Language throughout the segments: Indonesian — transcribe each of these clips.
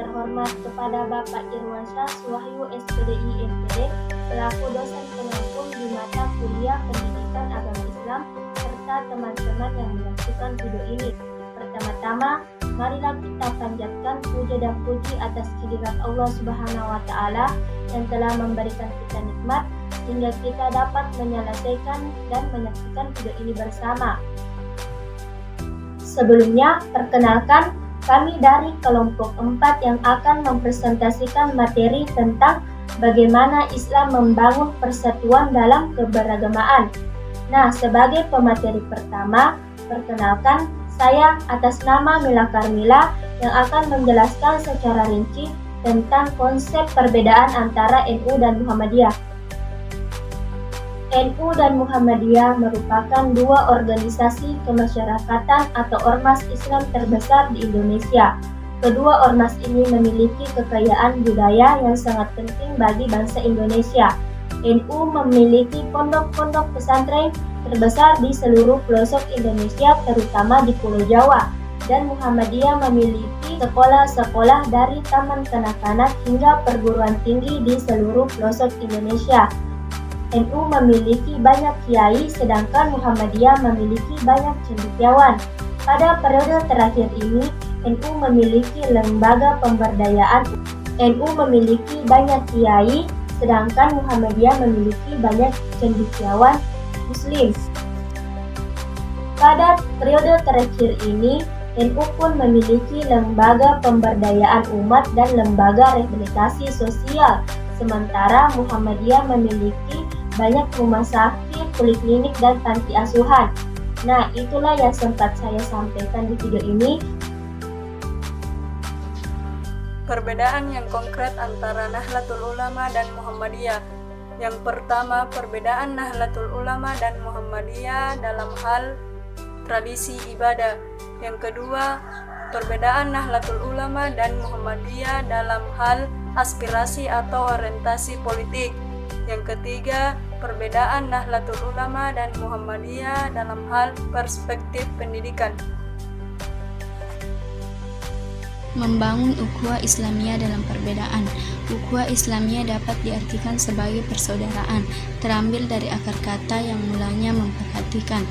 terhormat kepada Bapak Irwansyah Suwahyu SPDI MPD selaku dosen pengampu di mata kuliah Pendidikan Agama Islam serta teman-teman yang menyaksikan video ini. Pertama-tama, marilah kita panjatkan puja dan puji atas kehadirat Allah Subhanahu wa Ta'ala yang telah memberikan kita nikmat sehingga kita dapat menyelesaikan dan menyaksikan video ini bersama. Sebelumnya, perkenalkan, kami dari kelompok 4 yang akan mempresentasikan materi tentang bagaimana Islam membangun persatuan dalam keberagamaan. Nah, sebagai pemateri pertama, perkenalkan, saya atas nama Mila Karmila yang akan menjelaskan secara rinci tentang konsep perbedaan antara NU dan Muhammadiyah. NU dan Muhammadiyah merupakan dua organisasi kemasyarakatan atau ormas Islam terbesar di Indonesia. Kedua ormas ini memiliki kekayaan budaya yang sangat penting bagi bangsa Indonesia. NU memiliki pondok-pondok pesantren terbesar di seluruh pelosok Indonesia, terutama di Pulau Jawa. Dan Muhammadiyah memiliki sekolah-sekolah dari taman kanak-kanak hingga perguruan tinggi di seluruh pelosok Indonesia. NU memiliki banyak kiai, sedangkan Muhammadiyah memiliki banyak cendekiawan. Pada periode terakhir ini, NU memiliki lembaga pemberdayaan. NU memiliki banyak kiai, sedangkan Muhammadiyah memiliki banyak cendekiawan Muslim. Pada periode terakhir ini, NU pun memiliki lembaga pemberdayaan umat dan lembaga rehabilitasi sosial, sementara Muhammadiyah memiliki banyak rumah sakit, poliklinik, dan panti asuhan. Nah, itulah yang sempat saya sampaikan di video ini. Perbedaan yang konkret antara Nahdlatul Ulama dan Muhammadiyah. Yang pertama, perbedaan Nahdlatul Ulama dan Muhammadiyah dalam hal tradisi ibadah. Yang kedua, perbedaan Nahdlatul Ulama dan Muhammadiyah dalam hal aspirasi atau orientasi politik. Yang ketiga, perbedaan Nahdlatul Ulama dan Muhammadiyah dalam hal perspektif pendidikan. Membangun ukhuwah Islamiyah dalam perbedaan. Ukhuwah Islamiyah dapat diartikan sebagai persaudaraan, terambil dari akar kata yang mulanya memperhatikan.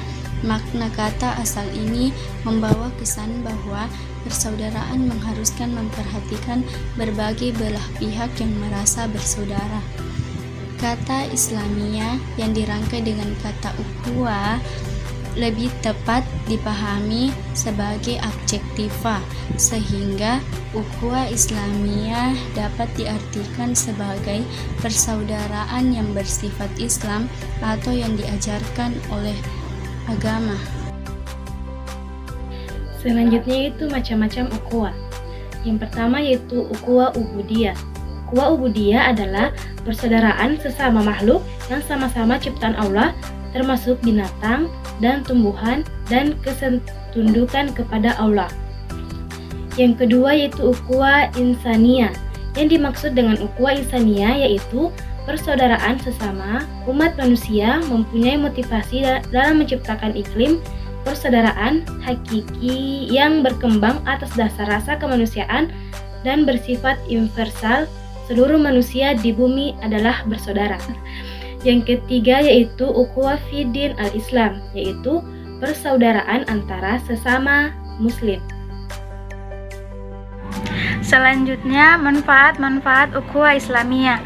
Makna kata asal ini membawa kesan bahwa persaudaraan mengharuskan memperhatikan berbagai belah pihak yang merasa bersaudara. Kata Islamiyah yang dirangkai dengan kata ukhuwah lebih tepat dipahami sebagai adjektiva, sehingga ukhuwah Islamiyah dapat diartikan sebagai persaudaraan yang bersifat Islam atau yang diajarkan oleh agama. Selanjutnya itu macam-macam ukhuwah. Yang pertama yaitu ukhuwah ubudiyah. Ukhuwah ubudiyah adalah persaudaraan sesama makhluk yang sama-sama ciptaan Allah, termasuk binatang dan tumbuhan, dan ketundukan kepada Allah. Yang kedua yaitu ukhuwah insaniyah. Yang dimaksud dengan ukhuwah insaniyah yaitu persaudaraan sesama umat manusia mempunyai motivasi dalam menciptakan iklim persaudaraan hakiki yang berkembang atas dasar rasa kemanusiaan dan bersifat universal. Seluruh manusia di bumi adalah bersaudara. Yang ketiga yaitu ukhuwah fiddin al-Islam, yaitu persaudaraan antara sesama muslim. Selanjutnya, manfaat-manfaat ukhuwah Islamiyah.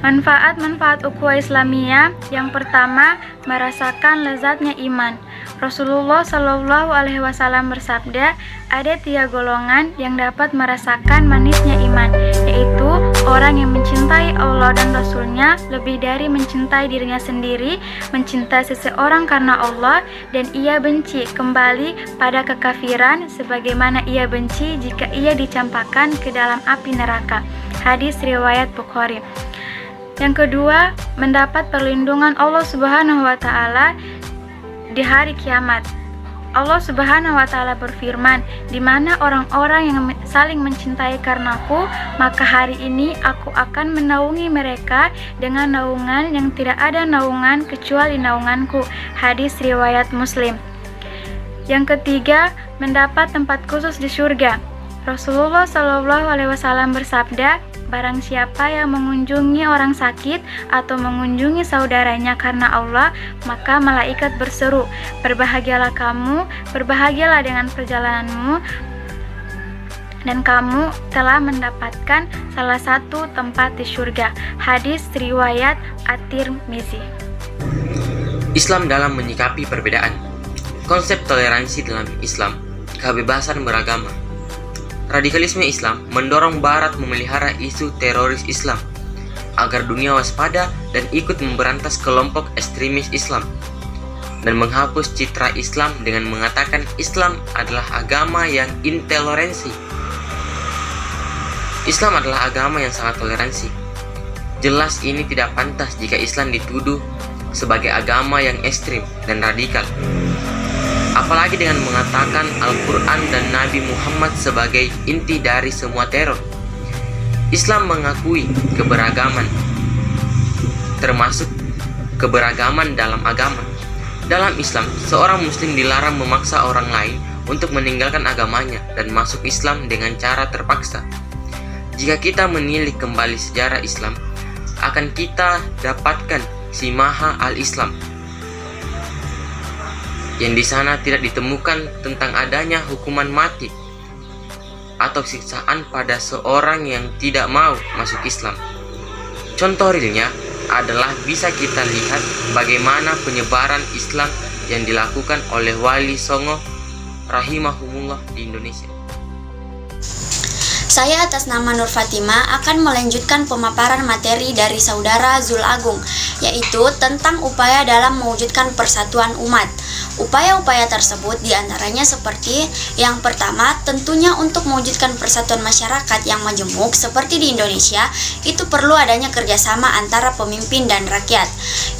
Manfaat-manfaat ukhuwah Islamiyah yang pertama, merasakan lezatnya iman. Rasulullah Shallallahu Alaihi Wasallam bersabda, ada 3 golongan yang dapat merasakan manisnya iman, yaitu orang yang mencintai Allah dan Rasulnya lebih dari mencintai dirinya sendiri, mencintai seseorang karena Allah, dan ia benci kembali pada kekafiran sebagaimana ia benci jika ia dicampakkan ke dalam api neraka. Hadis riwayat Bukhari. Yang kedua, mendapat perlindungan Allah Subhanahu wa Ta'ala di hari kiamat. Allah Subhanahu wa Ta'ala berfirman, di mana orang-orang yang saling mencintai karenaku, maka hari ini aku akan menaungi mereka dengan naungan yang tidak ada naungan kecuali naunganku. Hadis riwayat Muslim. Yang ketiga, mendapat tempat khusus di surga. Rasulullah Shallallahu Alaihi Wasallam bersabda, barang siapa yang mengunjungi orang sakit atau mengunjungi saudaranya karena Allah, maka malaikat berseru, berbahagialah kamu, berbahagialah dengan perjalananmu, dan kamu telah mendapatkan salah satu tempat di surga. Hadis riwayat At-Tirmizi. Islam dalam menyikapi perbedaan. Konsep toleransi dalam Islam, kebebasan beragama. Radikalisme Islam mendorong Barat memelihara isu teroris Islam agar dunia waspada dan ikut memberantas kelompok ekstremis Islam, dan menghapus citra Islam dengan mengatakan Islam adalah agama yang intoleransi. Islam adalah agama yang sangat toleransi. Jelas ini tidak pantas jika Islam dituduh sebagai agama yang ekstrim dan radikal. Apalagi dengan mengatakan Al-Quran dan Nabi Muhammad sebagai inti dari semua teror. Islam mengakui keberagaman, termasuk keberagaman dalam agama. Dalam Islam, seorang muslim dilarang memaksa orang lain untuk meninggalkan agamanya dan masuk Islam dengan cara terpaksa. Jika kita menilik kembali sejarah Islam, akan kita dapatkan Simaha al-Islam, yang di sana tidak ditemukan tentang adanya hukuman mati atau siksaan pada seorang yang tidak mau masuk Islam. Contoh realnya adalah bisa kita lihat bagaimana penyebaran Islam yang dilakukan oleh Wali Songo rahimahumullah di Indonesia. Saya atas nama Nur Fatima akan melanjutkan pemaparan materi dari Saudara Zul Agung, yaitu tentang upaya dalam mewujudkan persatuan umat. Upaya-upaya tersebut diantaranya seperti yang pertama, tentunya untuk mewujudkan persatuan masyarakat yang majemuk seperti di Indonesia, itu perlu adanya kerjasama antara pemimpin dan rakyat.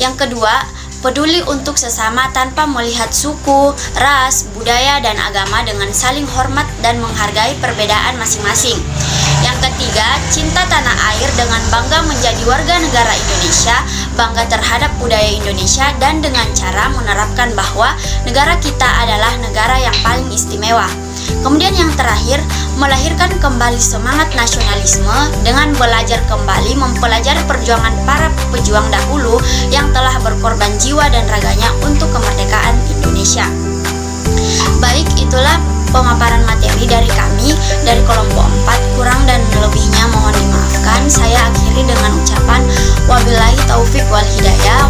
Yang kedua, peduli untuk sesama tanpa melihat suku, ras, budaya, dan agama dengan saling hormat dan menghargai perbedaan masing-masing. Yang ketiga, cinta tanah air dengan bangga menjadi warga negara Indonesia, bangga terhadap budaya Indonesia, dan dengan cara menerapkan bahwa negara kita adalah negara yang paling istimewa. Kemudian yang terakhir, melahirkan kembali semangat nasionalisme dengan belajar kembali mempelajari perjuangan para pejuang dahulu yang telah berkorban jiwa dan raganya untuk kemerdekaan Indonesia. Baik, itulah pemaparan materi dari kami dari kelompok 4. Kurang dan lebihnya mohon dimaafkan. Saya akhiri dengan ucapan wabillahi taufik wal hidayah.